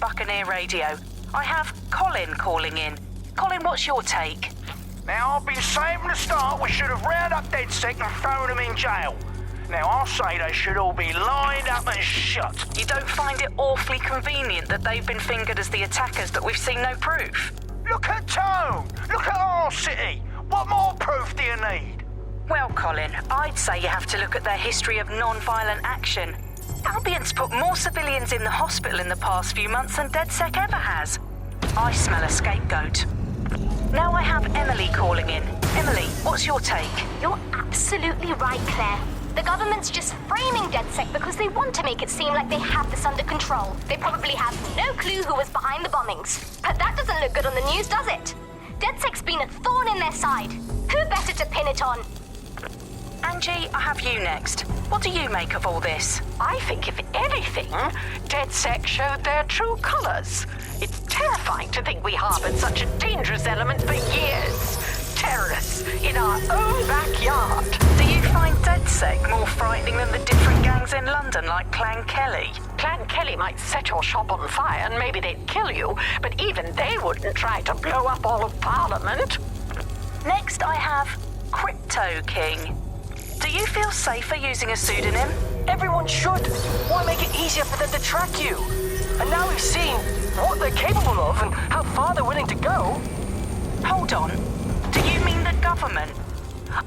Buccaneer Radio. I have Colin calling in. Colin, what's your take? Now, I've been saying from the start we should have rounded up DedSec and thrown them in jail. Now, I'll say they should all be lined up and shot. You don't find it awfully convenient that they've been fingered as the attackers, but we've seen no proof? Look at Tone! Look at our city! What more proof do you need? Well, Colin, I'd say you have to look at their history of non-violent action. Albion's put more civilians in the hospital in the past few months than DedSec ever has. I smell a scapegoat. Now I have Emily calling in. Emily, what's your take? You're absolutely right, Claire. The government's just framing DedSec because they want to make it seem like they have this under control. They probably have no clue who was behind the bombings. But that doesn't look good on the news, does it? DedSec's been a thorn in their side. Who better to pin it on? Angie, I have you next. What do you make of all this? I think, if anything, DedSec showed their true colors. It's terrifying to think we harbored such a dangerous element for years. Terrorists in our own backyard. Do you find DedSec more frightening than the different gangs in London, like Clan Kelly? Clan Kelly might set your shop on fire and maybe they'd kill you, but even they wouldn't try to blow up all of Parliament. Next, I have Crypto King. Do you feel safer using a pseudonym? Everyone should. Why make it easier for them to track you? And now we've seen what they're capable of and how far they're willing to go. Hold on. Do you mean the government?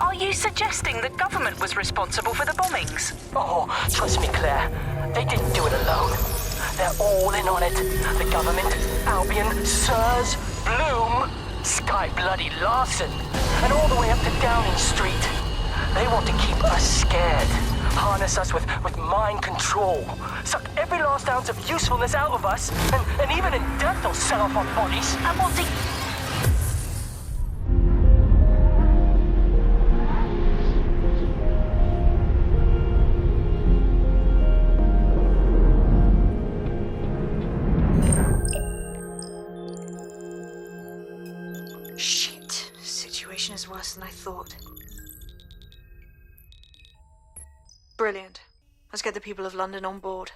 Are you suggesting the government was responsible for the bombings? Oh, trust me, Claire. They didn't do it alone. They're all in on it. The government, Albion, Sirs, Bloom, Sky Bloody Larson, and all the way up to Downing Street. They want to keep us scared, harness us with mind control, suck every last ounce of usefulness out of us, and even in death they'll sell off our bodies. And what do Shit. Situation is worse than I thought. Brilliant. Let's get the people of London on board.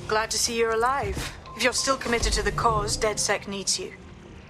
Glad to see you're alive. If you're still committed to the cause, DedSec needs you.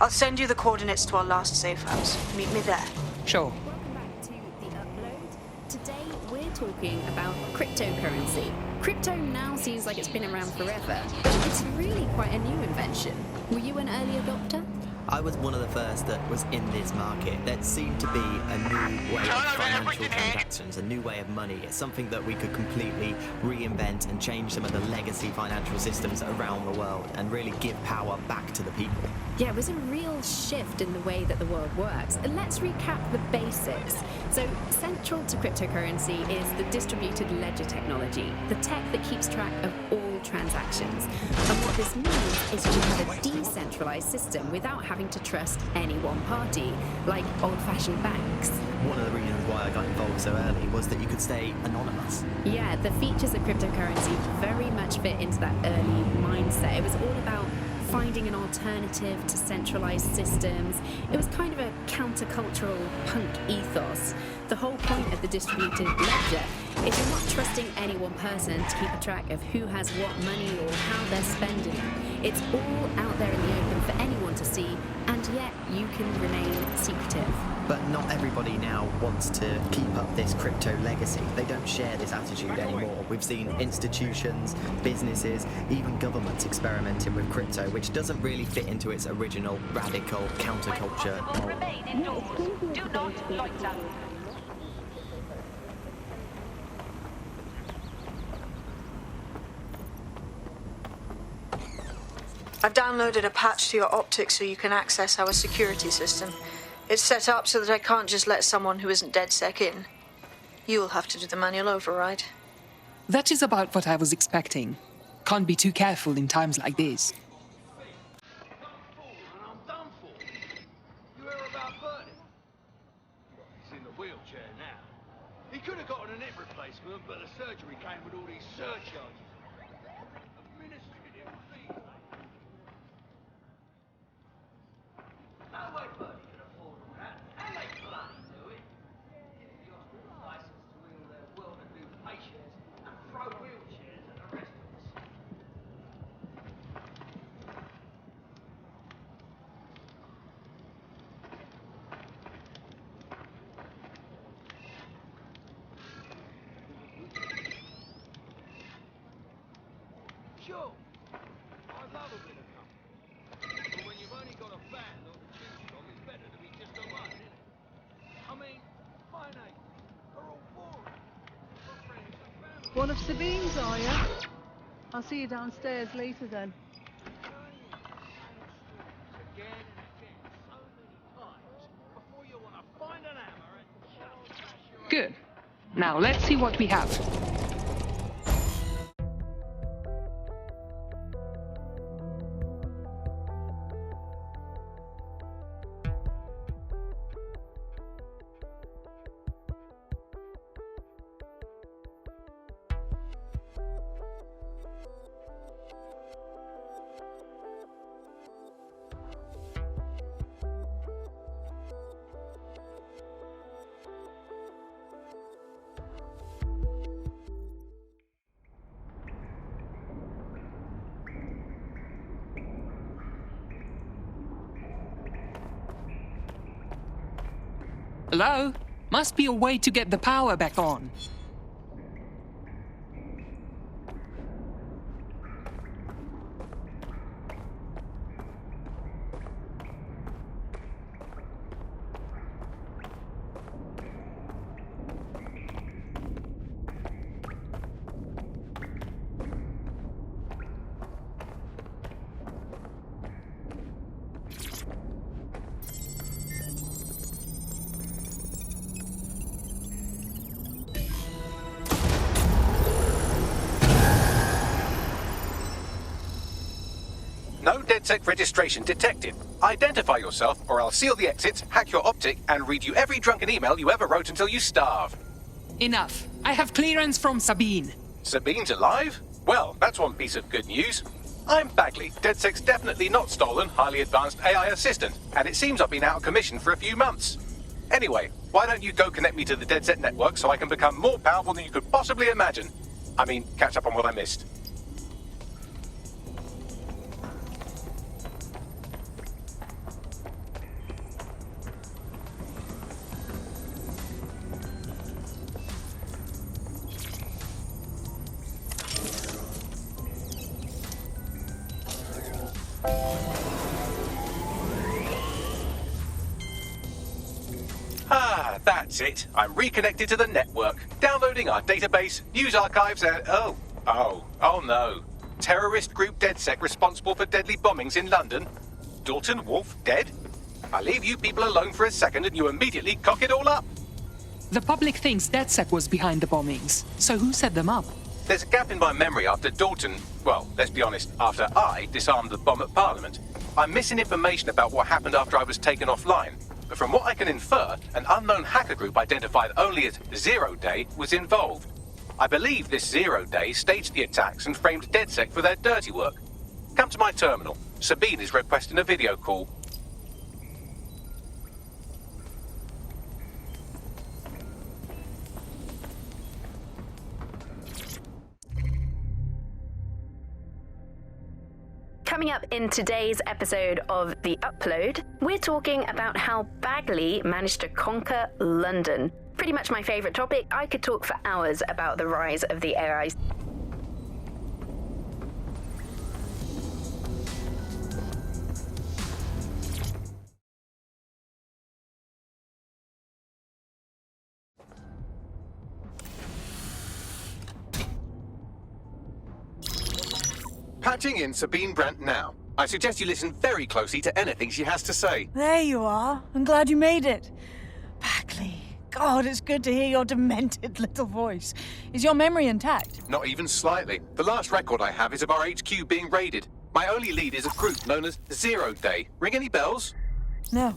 I'll send you the coordinates to our last safe house. Meet me there. Sure. Welcome back to The Upload. Today we're talking about cryptocurrency. Crypto now seems like it's been around forever, but it's really quite a new invention. Were you an early adopter? I was one of the first that was in this market. There seemed to be a new way of financial transactions, a new way of money. It's something that we could completely reinvent and change some of the legacy financial systems around the world and really give power back to the people. Yeah, it was a real shift in the way that the world works. And let's recap the basics. So, central to cryptocurrency is the distributed ledger technology, the tech that keeps track of all transactions. And what this means is you have a decentralized centralized system without having to trust any one party, like old-fashioned banks. One of the reasons why I got involved so early was that you could stay anonymous. Yeah, the features of cryptocurrency very much fit into that early mindset. It was all about finding an alternative to centralized systems. It was kind of a countercultural punk ethos. The whole point of the distributed ledger is you're not trusting any one person to keep a track of who has what money or how they're spending it. It's all out there in the open for anyone to see, and yet you can remain secretive. But not everybody now wants to keep up this crypto legacy. They don't share this attitude anymore. We've seen institutions, businesses, even governments experimenting with crypto, which doesn't really fit into its original radical counterculture mold. Remain indoors. Do not loiter. I've downloaded a patch to your optics so you can access our security system. It's set up so that I can't just let someone who isn't DedSec in. You'll have to do the manual override. That is about what I was expecting. Can't be too careful in times like this. I'm done for. You heard about Bernie? He's in the wheelchair now. He could have gotten a hip replacement, but the surgery came with all these surcharges. Administrative fees. No way Bernie can afford all that, and they bloody do it. Give the hospital a license to wheel their well-to-do patients and throw wheelchairs at the rest of us. Sure, I'd love a bit of company. But when you've only got a van not to choose from, it's better to be just alone, isn't it? I mean, my neighbours are all boring. My friends and family. One of Sabine's, are you? I'll see you downstairs later then. Again and again, so many times, before you want to find an hammer and just smash your own. Good. Now let's see what we have. Hello? Must be a way to get the power back on. No DedSec registration detected. Identify yourself, or I'll seal the exits, hack your optic, and read you every drunken email you ever wrote until you starve. Enough. I have clearance from Sabine. Sabine's alive? Well, that's one piece of good news. I'm Bagley, DedSec's definitely not stolen, highly advanced AI assistant, and it seems I've been out of commission for a few months. Anyway, why don't you go connect me to the DedSec network so I can become more powerful than you could possibly imagine? I mean, catch up on what I missed. Ah, that's it. I'm reconnected to the network, downloading our database, news archives, and oh no. Terrorist group DedSec responsible for deadly bombings in London. Dalton Wolf dead? I leave you people alone for a second and you immediately cock it all up. The public thinks DedSec was behind the bombings, so who set them up? There's a gap in my memory after Dalton, well, let's be honest, after I disarmed the bomb at Parliament. I'm missing information about what happened after I was taken offline. But from what I can infer, an unknown hacker group identified only as Zero Day was involved. I believe this Zero Day staged the attacks and framed DedSec for their dirty work. Come to my terminal. Sabine is requesting a video call. Coming up in today's episode of The Upload, we're talking about how Bagley managed to conquer London. Pretty much my favourite topic. I could talk for hours about the rise of the AI. Patching in Sabine Brandt now. I suggest you listen very closely to anything she has to say. There you are. I'm glad you made it. Bagley. God, it's good to hear your demented little voice. Is your memory intact? Not even slightly. The last record I have is of our HQ being raided. My only lead is a group known as Zero Day. Ring any bells? No.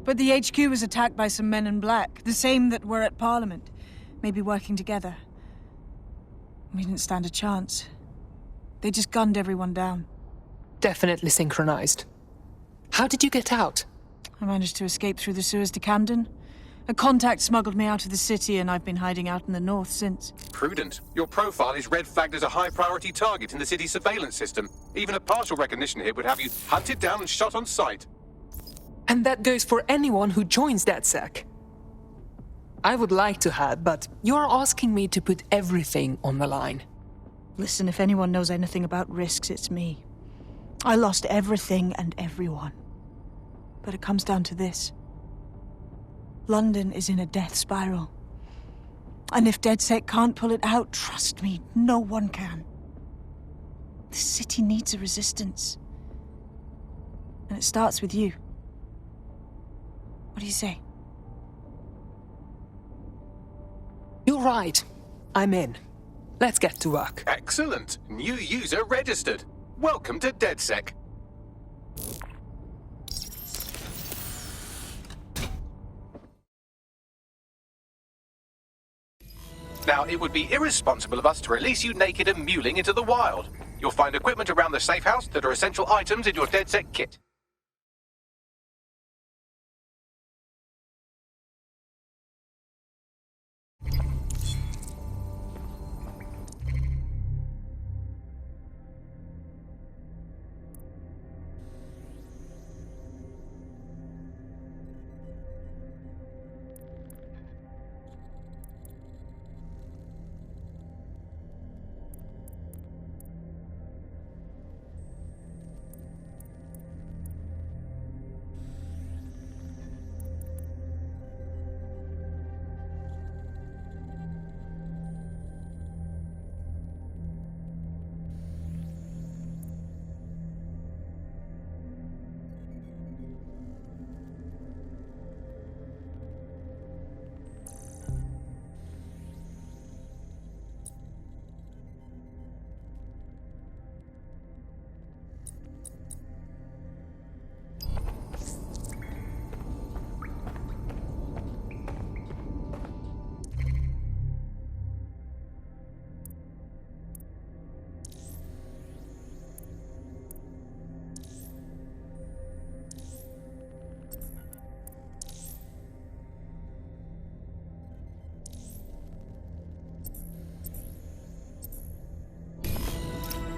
But the HQ was attacked by some men in black, the same that were at Parliament. Maybe working together. We didn't stand a chance. They just gunned everyone down. Definitely synchronized. How did you get out? I managed to escape through the sewers to Camden. A contact smuggled me out of the city, and I've been hiding out in the north since. Prudent. Your profile is red flagged as a high-priority target in the city's surveillance system. Even a partial recognition hit would have you hunted down and shot on sight. And that goes for anyone who joins DedSec. I would like to have, but you're asking me to put everything on the line. Listen, if anyone knows anything about risks, it's me. I lost everything and everyone. But it comes down to this. London is in a death spiral. And if DedSec can't pull it out, trust me, no one can. The city needs a resistance. And it starts with you. What do you say? You're right. I'm in. Let's get to work. Excellent. New user registered. Welcome to DedSec. Now, it would be irresponsible of us to release you naked and mewling into the wild. You'll find equipment around the safe house that are essential items in your DedSec kit.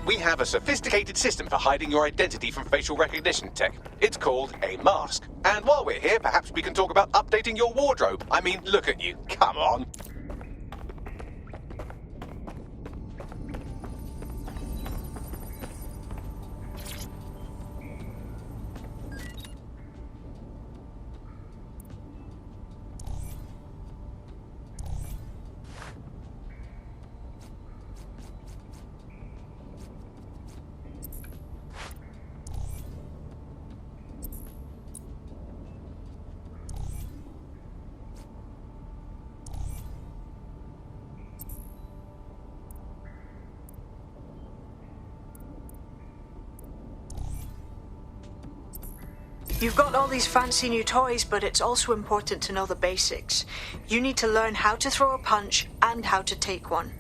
We have a sophisticated system for hiding your identity from facial recognition tech. It's called a mask. And while we're here, perhaps we can talk about updating your wardrobe. I mean, look at you. Come on. You've got all these fancy new toys, but it's also important to know the basics. You need to learn how to throw a punch and how to take one.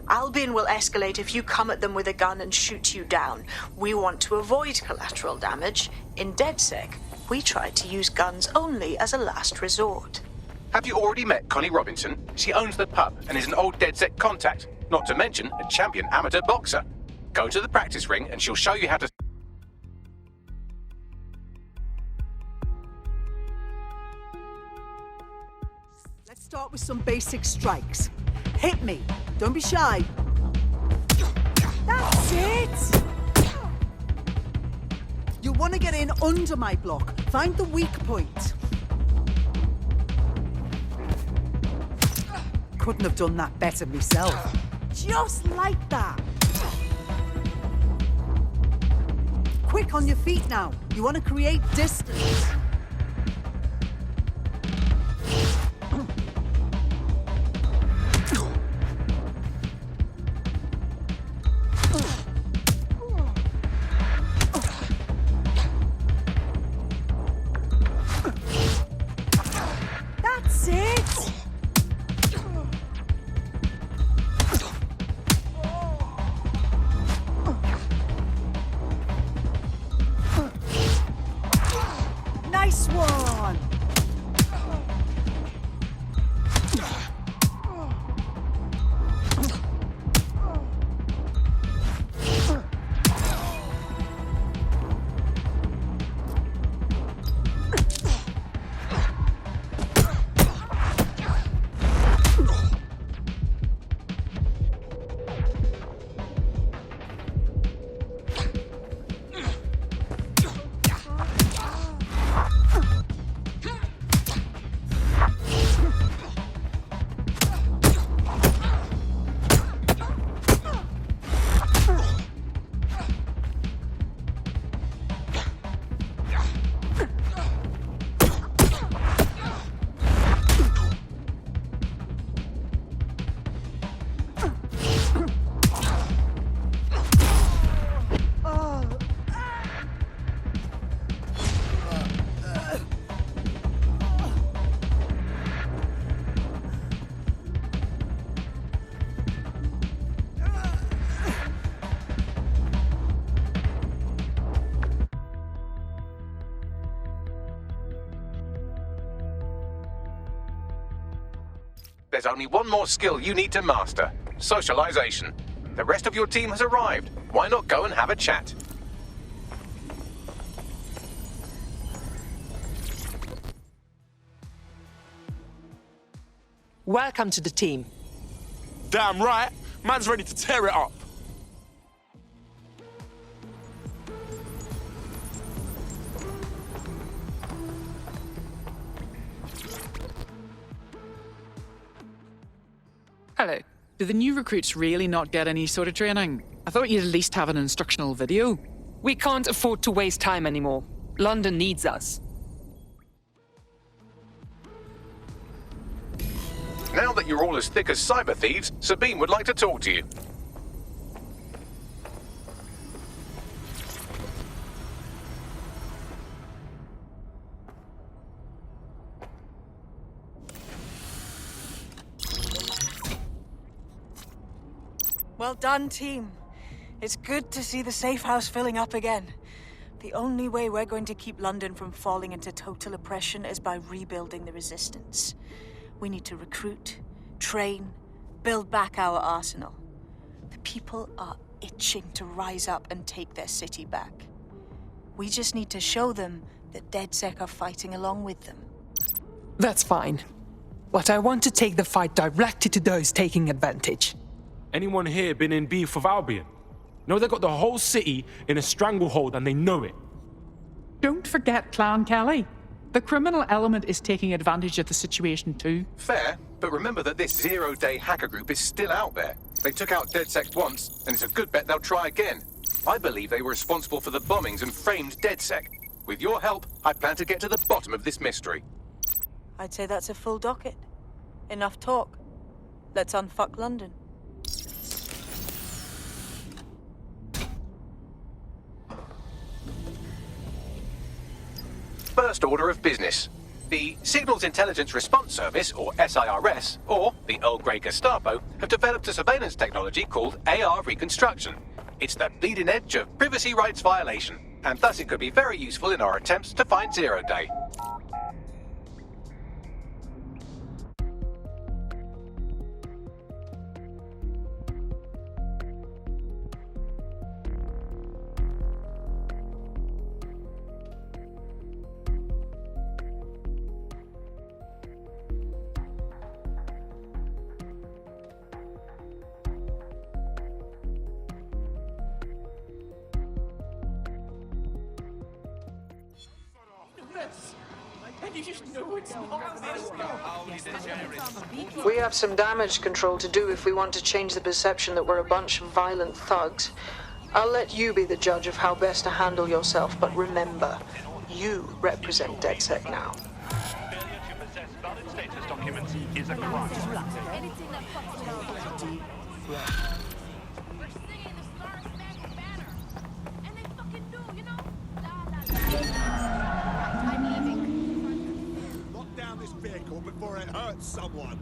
Albion will escalate if you come at them with a gun and shoot you down. We want to avoid collateral damage. In DedSec, we try to use guns only as a last resort. Have you already met Connie Robinson? She owns the pub and is an old DedSec contact, not to mention a champion amateur boxer. Go to the practice ring and she'll show you how to... Let's start with some basic strikes. Hit me. Don't be shy. That's it! You want to get in under my block. Find the weak point. Couldn't have done that better myself. Just like that. Quick on your feet now. You want to create distance. That's it! Nice one! There's only one more skill you need to master. Socialization. The rest of your team has arrived. Why not go and have a chat? Welcome to the team. Damn right. Man's ready to tear it up. Hello. Do the new recruits really not get any sort of training? I thought you'd at least have an instructional video. We can't afford to waste time anymore. London needs us. Now that you're all as thick as cyber thieves, Sabine would like to talk to you. Well done, team. It's good to see the safe house filling up again. The only way we're going to keep London from falling into total oppression is by rebuilding the resistance. We need to recruit, train, build back our arsenal. The people are itching to rise up and take their city back. We just need to show them that DedSec are fighting along with them. That's fine. But I want to take the fight directly to those taking advantage. Anyone here been in beef with Albion? No, they got the whole city in a stranglehold and they know it. Don't forget Clan Kelly. The criminal element is taking advantage of the situation too. Fair, but remember that this zero-day hacker group is still out there. They took out DedSec once, and it's a good bet they'll try again. I believe they were responsible for the bombings and framed DedSec. With your help, I plan to get to the bottom of this mystery. I'd say that's a full docket. Enough talk. Let's unfuck London. first order of business. The Signals Intelligence Response Service, or SIRS, or the Earl Grey Gestapo, have developed a surveillance technology called AR Reconstruction. It's the bleeding edge of privacy rights violation, and thus it could be very useful in our attempts to find Zero Day. We have some damage control to do if we want to change the perception that we're a bunch of violent thugs. I'll let you be the judge of how best to handle yourself, but remember, you represent DedSec now. Failure to possess valid status documents is a crime. Lock down this vehicle before it hurts someone.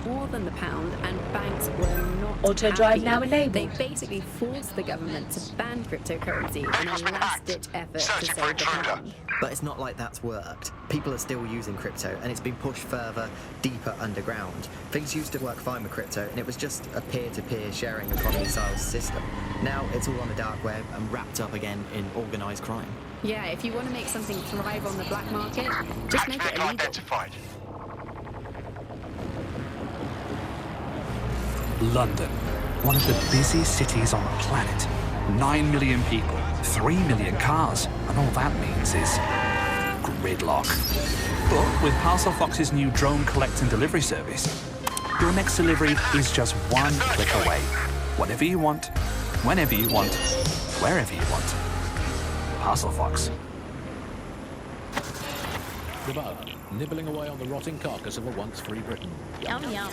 More than the pound, and banks were not Auto happy. drive now enabled. They basically forced the government to ban cryptocurrency in a last-ditch effort to save the pound. But it's not like that's worked. People are still using crypto, and it's been pushed further, deeper underground. Things used to work fine with crypto, and it was just a peer-to-peer sharing economy-style system. Now it's all on the dark web and wrapped up again in organised crime. Yeah, if you want to make something thrive on the black market, just make it illegal. London, one of the busiest cities on the planet. 9 million people, 3 million cars, and all that means is gridlock. But with Parcel Fox's new drone collect and delivery service, your next delivery is just one click away. Whatever you want, whenever you want, wherever you want. Parcel Fox. The Bug, nibbling away on the rotting carcass of a once-free Britain. Yum, yum.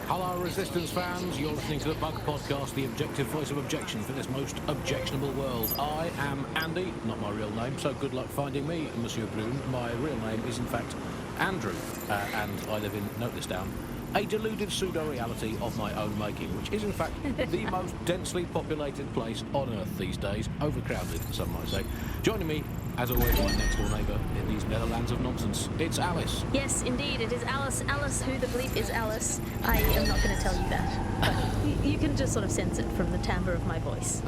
Hello, Resistance fans. You're listening to the Bug Podcast, the objective voice of objection for this most objectionable world. I am Andy, not my real name, so good luck finding me, Monsieur Bloom. My real name is, in fact, Andrew, and I live in, note this down, a deluded pseudo-reality of my own making, which is, in fact, the most densely populated place on Earth these days, overcrowded, some might say. Joining me, as always, my next-door neighbour in these Netherlands of nonsense, it's Alice. Yes, indeed, it is Alice. Alice, who the bleep is Alice? I am not going to tell you that, but you can just sort of sense it from the timbre of my voice.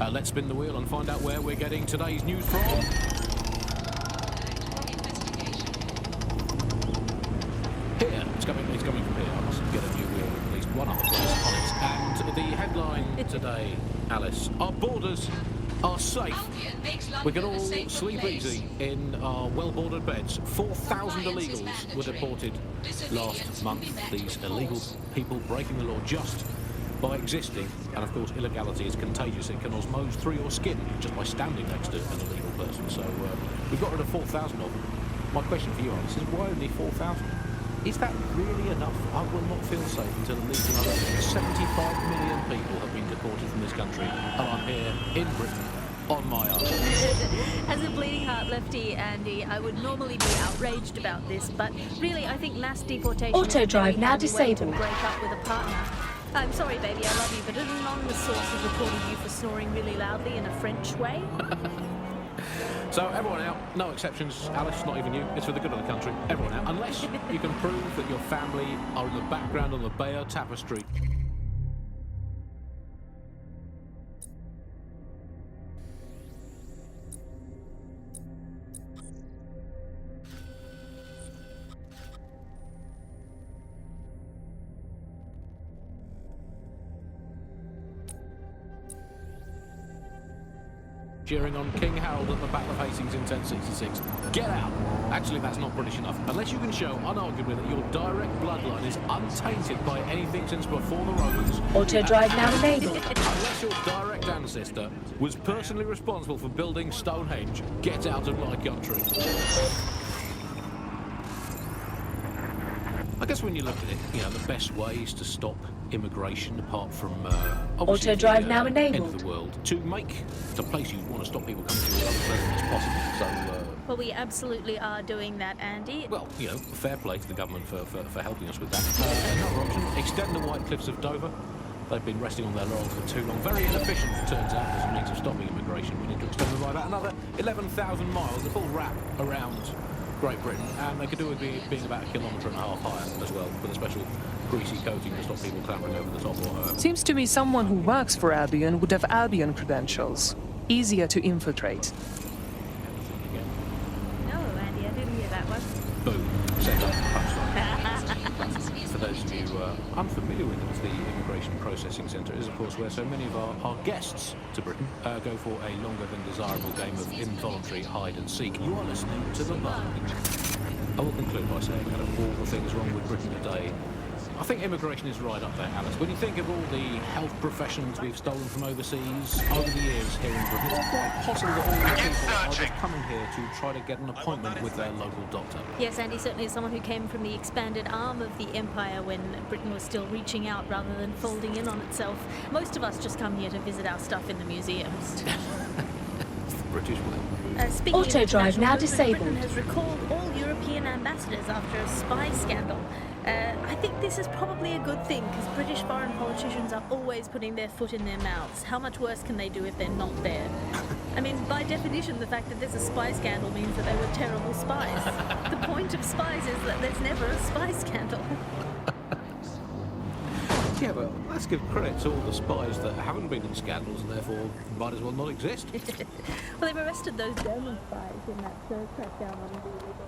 Let's spin the wheel and find out where we're getting today's news from. Here, it's coming from here. I must get a new wheel with at least one other place on it. And the headline today, Alice, our borders are safe. We can all sleep easy in our well-bordered beds. 4,000 illegals were deported last month. These illegal people breaking the law just by existing. And of course, illegality is contagious. It can osmose through your skin just by standing next to an illegal person. So we've got rid of 4,000 of them. My question for you, Alice, is why only 4,000? Is that really enough? I will not feel safe until at least another 75 million people have been deported from this country, and I'm here in Britain on my own. As a bleeding heart lefty, Andy, I would normally be outraged about this, but really, I think mass deportation Auto is a drive very now handy way to disabled. break up with a partner. I'm sorry, baby, I love you, but an anonymous source has reported you for snoring really loudly in a French way. So everyone out, no exceptions, Alice, not even you, it's for the good of the country, everyone out, unless you can prove that your family are in the background on the Bayeux Tapestry. Cheering on King Harold at the Battle of Hastings in 1066. Get out! Actually, that's not British enough. Unless you can show, unarguably, that your direct bloodline is untainted by anything since before the Romans. Auto drive now enabled. Unless your direct ancestor was personally responsible for building Stonehenge, get out of my country. guess when you look at it, you know, the best ways to stop immigration, apart from obviously Auto drive the, now end enabled. of the world, to make the place you want to stop people coming to as unpleasant as possible. So, Well, we absolutely are doing that, Andy. well, you know, fair play to the government for helping us with that. Another option: extend the White Cliffs of Dover. They've been resting on their laurels for too long. Very inefficient, it turns out, as a means of stopping immigration. We need to extend them by about another 11,000 miles, a full wrap around Great Britain, and they could do with being about 1.5 kilometres higher as well, with a special greasy coating to stop people clambering over the top or Seems to me someone who works for Albion would have Albion credentials. Easier to infiltrate. No, Andy, I didn't hear that one. Boom. Set up punchline. For those of you unfamiliar with it, the Immigration Processing Centre is, of course, where so many of our guests to Britain go for a longer than desirable game of involuntary hide and seek. You are listening to The Bug. I will conclude by saying out of all the things wrong with Britain today, I think immigration is right up there, Alice. When you think of all the health professions we've stolen from overseas over the years here in Britain, it's quite possible that all these people are just coming here to try to get an appointment with their local doctor. Yes, Andy certainly is someone who came from the expanded arm of the empire when Britain was still reaching out rather than folding in on itself. Most of us just come here to visit our stuff in the museums. It's the British way. Speaking Auto of drive now international movement, disabled. Britain has recalled all European ambassadors after a spy scandal. I think this is probably a good thing because British foreign politicians are always putting their foot in their mouths. How much worse can they do if they're not there? I mean, by definition, the fact that there's a spy scandal means that they were terrible spies. The point of spies is that there's never a spy scandal. Yeah, but let's give credit to all the spies that haven't been in scandals and therefore might as well not exist. Well, they've arrested those German spies in that third crackdown on the illegal.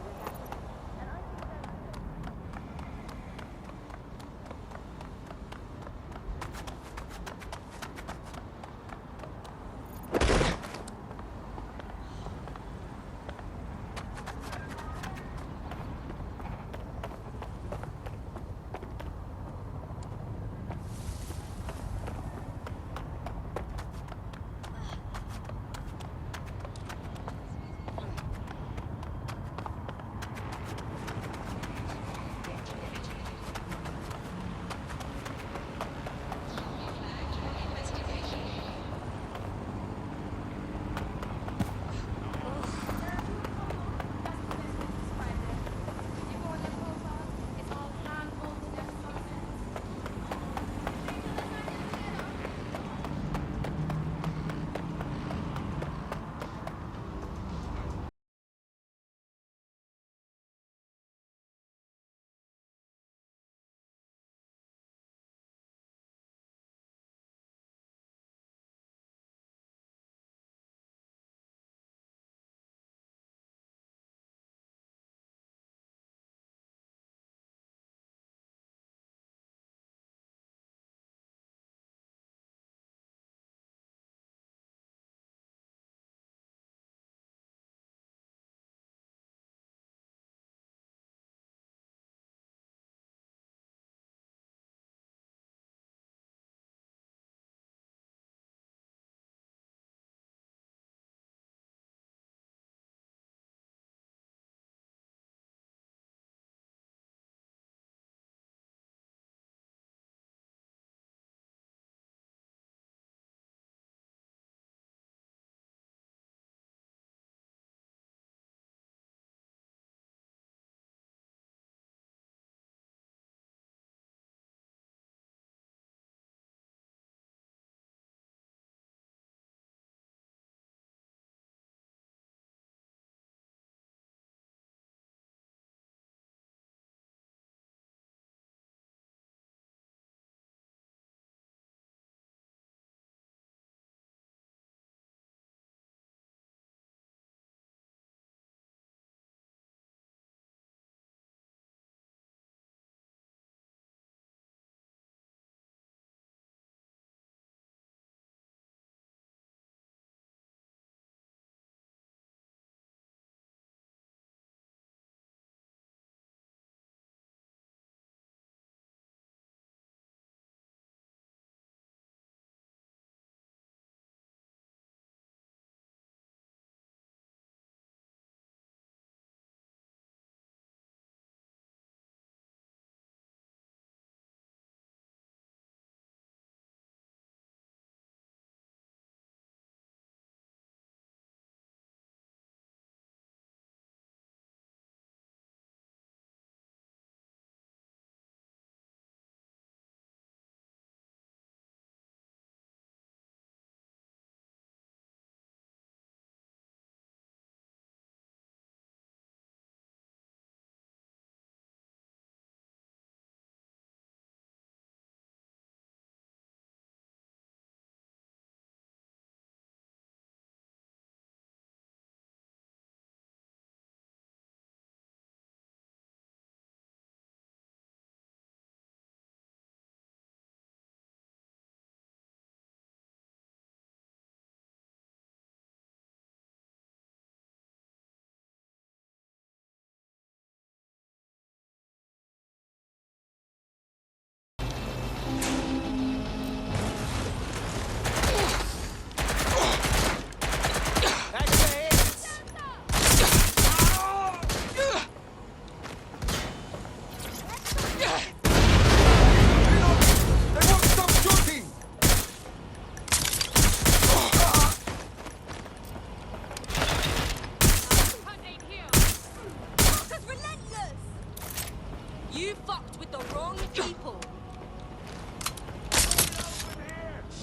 You fucked with the wrong people.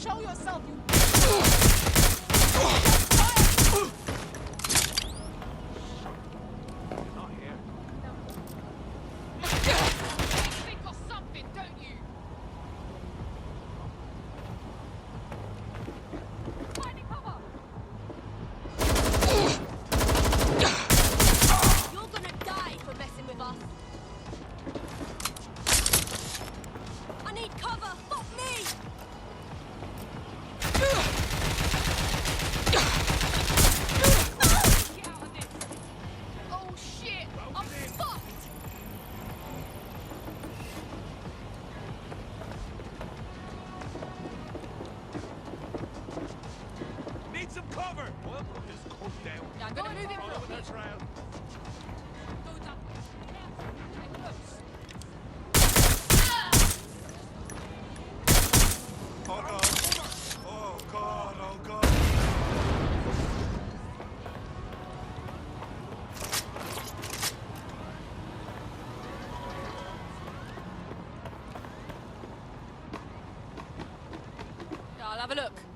Show yourself, you. I'll have a look.